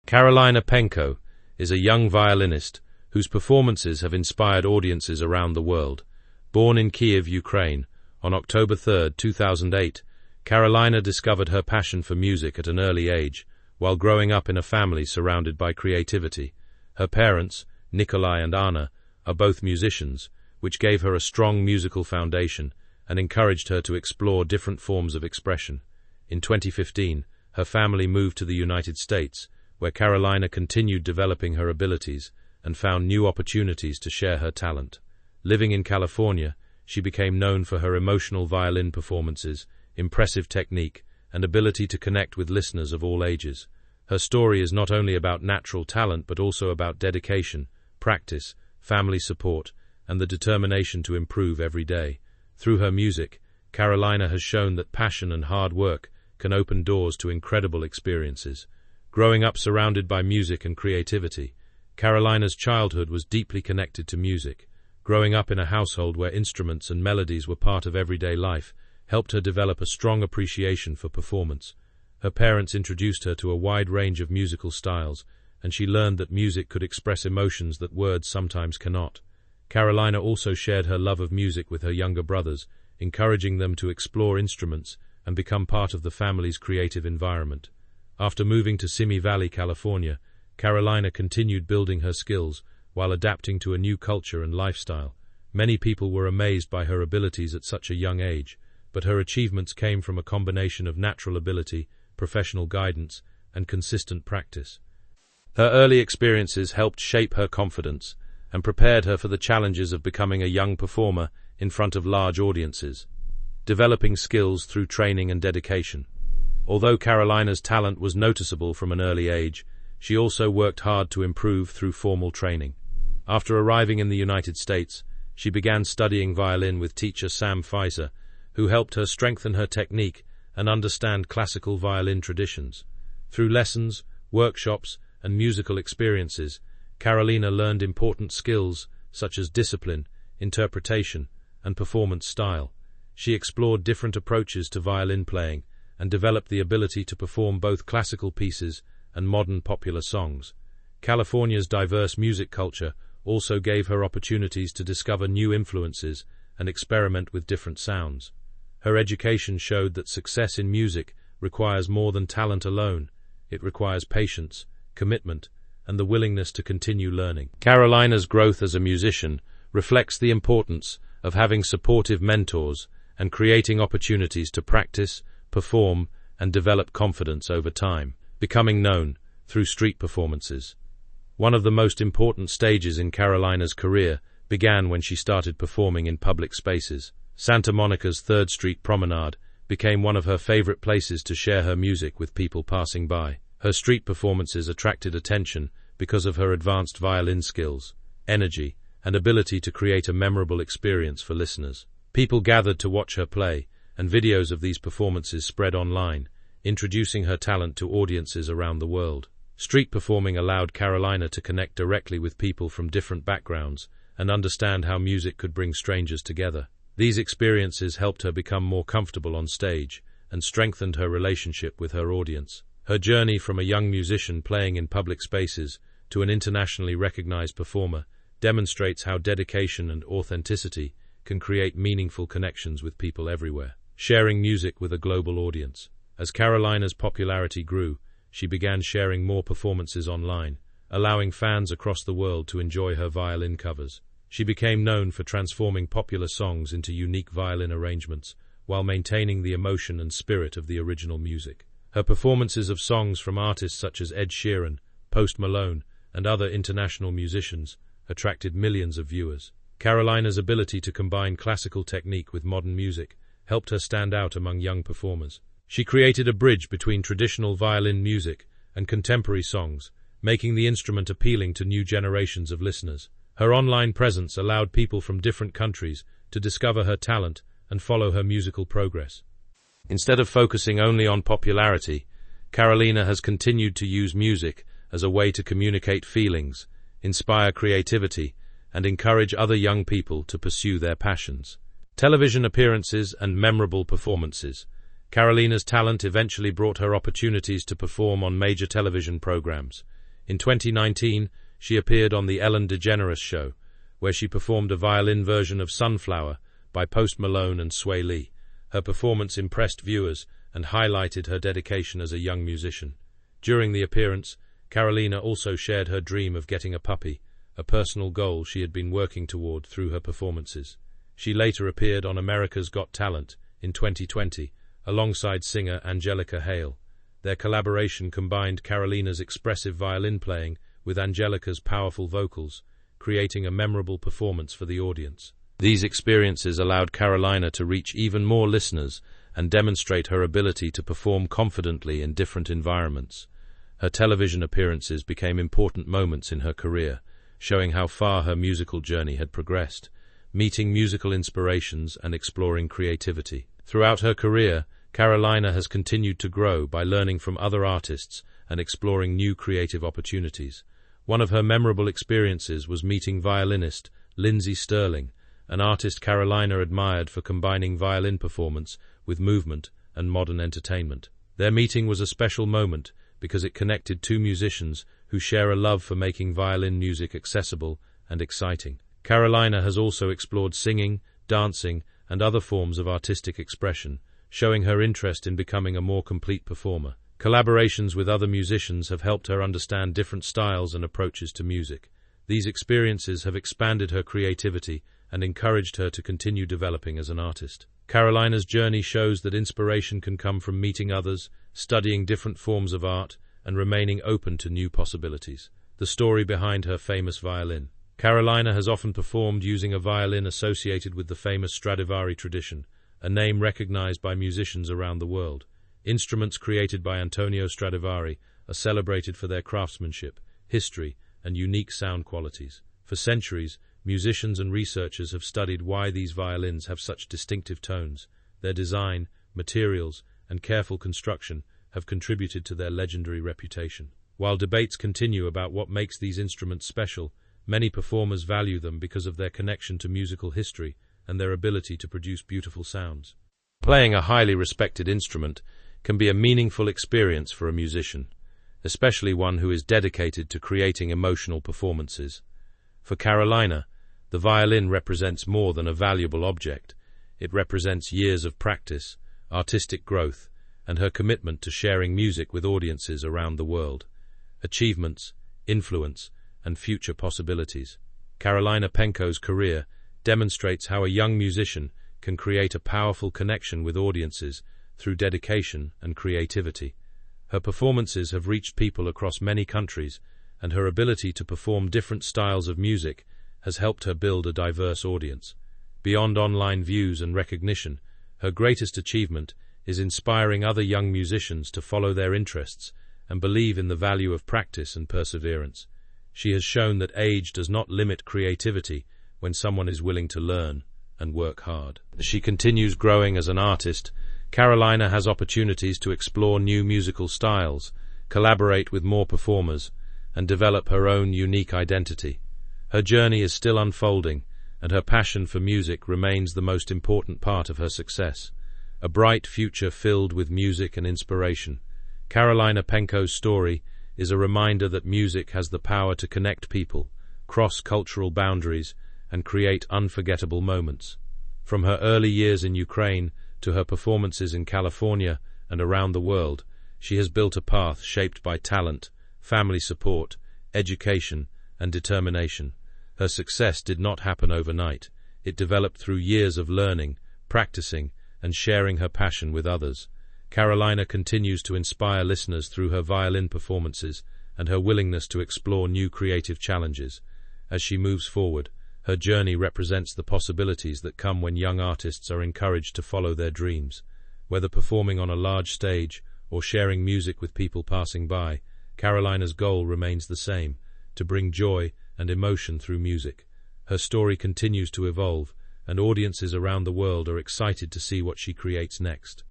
Karolina Protsenko is a young violinist whose performances have inspired audiences around the world. Born in Kyiv, Ukraine, on October 3, 2008, Karolina discovered her passion for music at an early age, while growing up in a family surrounded by creativity. Her parents, Nikolai and Anna, are both musicians, which gave her a strong musical foundation and encouraged her to explore different forms of expression. In 2015, her family moved to the United States, where Karolina continued developing her abilities and found new opportunities to share her talent. Living in California, she became known for her emotional violin performances, impressive technique, and ability to connect with listeners of all ages. Her story is not only about natural talent but also about dedication, practice, family support, and the determination to improve every day. Through her music, Karolina has shown that passion and hard work can open doors to incredible experiences. Growing up surrounded by music and creativity, Karolina's childhood was deeply connected to music. Growing up in a household where instruments and melodies were part of everyday life helped her develop a strong appreciation for performance. Her parents introduced her to a wide range of musical styles, and she learned that music could express emotions that words sometimes cannot. Karolina also shared her love of music with her younger brothers, encouraging them to explore instruments and become part of the family's creative environment. After moving to Simi Valley, California, Karolina continued building her skills while adapting to a new culture and lifestyle. Many people were amazed by her abilities at such a young age, but her achievements came from a combination of natural ability, professional guidance, and consistent practice. Her early experiences helped shape her confidence and prepared her for the challenges of becoming a young performer in front of large audiences, developing skills through training and dedication. Although Karolina's talent was noticeable from an early age, she also worked hard to improve through formal training. After arriving in the United States, she began studying violin with teacher Sam Pfizer, who helped her strengthen her technique and understand classical violin traditions. Through lessons, workshops, and musical experiences, Karolina learned important skills such as discipline, interpretation, and performance style. She explored different approaches to violin playing and developed the ability to perform both classical pieces and modern popular songs. California's diverse music culture also gave her opportunities to discover new influences and experiment with different sounds. Her education showed that success in music requires more than talent alone. It requires patience, commitment, and the willingness to continue learning. Karolina's growth as a musician reflects the importance of having supportive mentors and creating opportunities to practice, perform, and develop confidence over time, becoming known through street performances. One of the most important stages in Karolina's career began when she started performing in public spaces. Santa Monica's 3rd Street Promenade became one of her favorite places to share her music with people passing by. Her street performances attracted attention because of her advanced violin skills, energy, and ability to create a memorable experience for listeners. People gathered to watch her play, and videos of these performances spread online, introducing her talent to audiences around the world. Street performing allowed Karolina to connect directly with people from different backgrounds and understand how music could bring strangers together. These experiences helped her become more comfortable on stage and strengthened her relationship with her audience. Her journey from a young musician playing in public spaces to an internationally recognized performer demonstrates how dedication and authenticity can create meaningful connections with people everywhere, sharing music with a global audience. As Karolina's popularity grew, she began sharing more performances online, allowing fans across the world to enjoy her violin covers. She became known for transforming popular songs into unique violin arrangements while maintaining the emotion and spirit of the original music. Her performances of songs from artists such as Ed Sheeran, Post Malone, and other international musicians attracted millions of viewers. Karolina's ability to combine classical technique with modern music helped her stand out among young performers. She created a bridge between traditional violin music and contemporary songs, making the instrument appealing to new generations of listeners. Her online presence allowed people from different countries to discover her talent and follow her musical progress. Instead of focusing only on popularity, Karolina has continued to use music as a way to communicate feelings, inspire creativity, and encourage other young people to pursue their passions. Television appearances and memorable performances. Karolina's talent eventually brought her opportunities to perform on major television programs, In 2019, she appeared on The Ellen DeGeneres Show, where she performed a violin version of Sunflower by Post Malone and Sway Lee. Her performance impressed viewers and highlighted her dedication as a young musician. During the appearance, Karolina also shared her dream of getting a puppy, a personal goal she had been working toward through her performances. She later appeared on America's Got Talent in 2020, alongside singer Angelica Hale. Their collaboration combined Karolina's expressive violin playing with Angelica's powerful vocals, creating a memorable performance for the audience. These experiences allowed Karolina to reach even more listeners and demonstrate her ability to perform confidently in different environments. Her television appearances became important moments in her career, showing how far her musical journey had progressed, meeting musical inspirations and exploring creativity. Throughout her career, Karolina has continued to grow by learning from other artists and exploring new creative opportunities. One of her memorable experiences was meeting violinist Lindsey Sterling, an artist Karolina admired for combining violin performance with movement and modern entertainment. Their meeting was a special moment because it connected two musicians who share a love for making violin music accessible and exciting. Karolina has also explored singing, dancing, and other forms of artistic expression, showing her interest in becoming a more complete performer. Collaborations with other musicians have helped her understand different styles and approaches to music. These experiences have expanded her creativity and encouraged her to continue developing as an artist. Karolina's journey shows that inspiration can come from meeting others, studying different forms of art, and remaining open to new possibilities. The story behind her famous violin. Karolina has often performed using a violin associated with the famous Stradivari tradition, a name recognized by musicians around the world. Instruments created by Antonio Stradivari are celebrated for their craftsmanship, history, and unique sound qualities. For centuries, musicians and researchers have studied why these violins have such distinctive tones. Their design, materials, and careful construction have contributed to their legendary reputation. While debates continue about what makes these instruments special, many performers value them because of their connection to musical history and their ability to produce beautiful sounds. Playing a highly respected instrument can be a meaningful experience for a musician, especially one who is dedicated to creating emotional performances. For Karolina, the violin represents more than a valuable object. It represents years of practice, artistic growth, and her commitment to sharing music with audiences around the world. Achievements, influence, and future possibilities. Karolina Protsenko's career demonstrates how a young musician can create a powerful connection with audiences through dedication and creativity. Her performances have reached people across many countries, and her ability to perform different styles of music has helped her build a diverse audience. Beyond online views and recognition, her greatest achievement is inspiring other young musicians to follow their interests and believe in the value of practice and perseverance. She has shown that age does not limit creativity when someone is willing to learn and work hard. As she continues growing as an artist, Karolina has opportunities to explore new musical styles, collaborate with more performers, and develop her own unique identity. Her journey is still unfolding, and her passion for music remains the most important part of her success. A bright future filled with music and inspiration. Karolina Protsenko's story is a reminder that music has the power to connect people, cross cultural boundaries, and create unforgettable moments. From her early years in Ukraine to her performances in California and around the world, she has built a path shaped by talent, family support, education, and determination. Her success did not happen overnight. It developed through years of learning, practicing, and sharing her passion with others. Karolina continues to inspire listeners through her violin performances and her willingness to explore new creative challenges. As she moves forward, her journey represents the possibilities that come when young artists are encouraged to follow their dreams. Whether performing on a large stage or sharing music with people passing by, Karolina's goal remains the same: to bring joy and emotion through music. Her story continues to evolve, and audiences around the world are excited to see what she creates next.